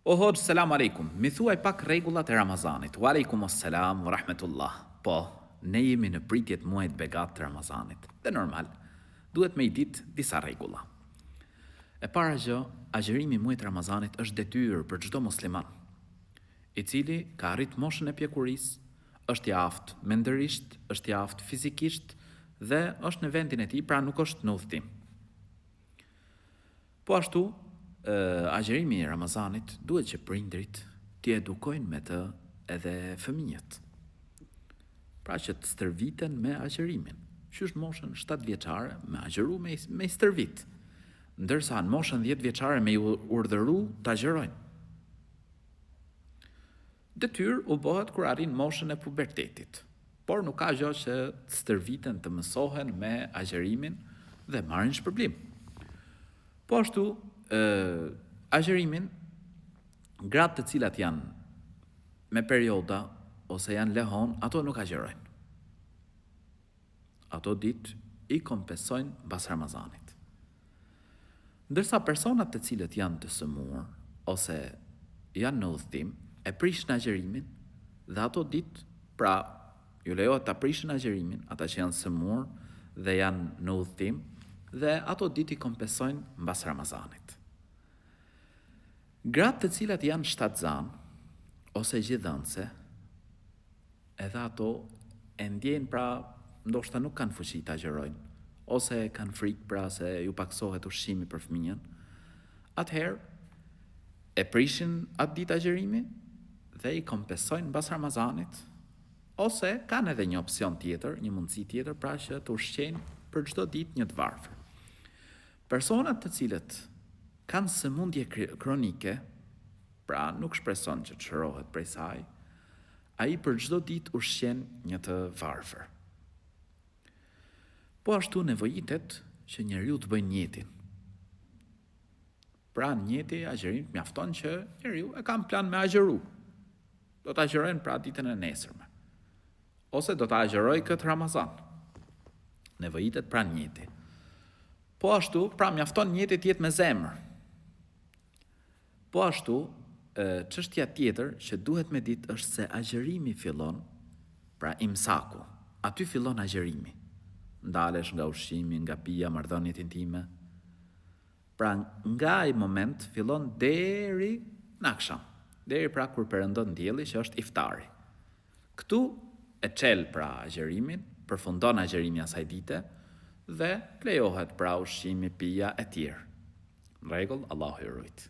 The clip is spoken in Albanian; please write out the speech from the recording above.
O hoxh, selam aleikum. Mi thuaj pak rregullat e Ramazanit. Wa aleikum assalam wa rahmetullah. Po, ne jemi në pritjet muajit begat të Ramazanit. Dhe normal, duhet me I ditë disa rregulla. E para gjë, agjërimi I muajit Ramazanit është detyrë për çdo musliman, I cili ka arrit moshën e pjekurisë, është I aftë mendërisht, është I aftë fizikisht dhe është në vendin e tij, pra nuk është në udhtim. Po ashtu, agjërimi I Ramazanit duhet që prindrit t'i edukojnë me të edhe fëmijët. Pra që të stërviten me agjërimin. Qysh në moshën 7 vjeçare me agjëru me I stërvit, ndërsa në moshën 10 vjeçare me I urdhëru të agjërojnë. Detyrë u bëhet kur arrin moshën e pubertetit, por nuk ka gjë që të stërviten të mësohen me agjërimin dhe marrin shpërblim. Po ashtu, agjërimin, gratë të cilat janë me perioda ose janë lehon, ato nuk agjërojnë. Ato ditë I kompensojnë mbas Ramazanit. Ndërsa personat të cilët janë të sëmurë ose janë në udhtim, e prishin agjërimin dhe ato ditë, pra ju lejohet ta prishin agjërimin, ata që janë sëmurë dhe janë në udhtim, dhe ato ditë I kompensojnë mbas Ramazanit. Gratë të cilat janë shtatzan ose gjithënse, edhe ato e ndjejnë, pra ndoshta nuk kanë fuqi ta agjërojnë, ose kanë frikë pra se ju paksohet ushqimi për fëmijën, atëherë e prishin atë ditë agjërimi dhe I kompensojnë mbas Ramazanit, ose kanë edhe një opsion tjetër, një mundësi tjetër, pra që të ushqejnë për çdo ditë një të varfër. Personat të cilët kanë sëmundje kronike, pra nuk shpreson që të shërohet prej saj, ai për çdo ditë ushqen një të varfër. Po ashtu nevojitet që njeriu të bëjë njetin. Pra njeti agjërim mjafton që njeriu e ka plan me agjëru. Do të agjërojnë pra ditën e nesërme. Ose do të agjëroj këtë Ramazan. Nevojitet pra njeti. Po ashtu, pra mjafton njeti të jetë me zemër. Po ashtu, çështja tjetër që duhet me ditë është se agjërimi fillon, pra imsaku, aty fillon agjërimi. Ndalesh nga ushqimi, nga pija, marrëdhëniet intime. Pra nga ai moment fillon deri në akşam, deri pra kur perëndon dielli që është iftari. Këtu e çel pra agjërimin, përfundon agjërimi asaj dite dhe lejohet pra ushqimi, pija e tjerë. Në rregull, Allahu I ruajt.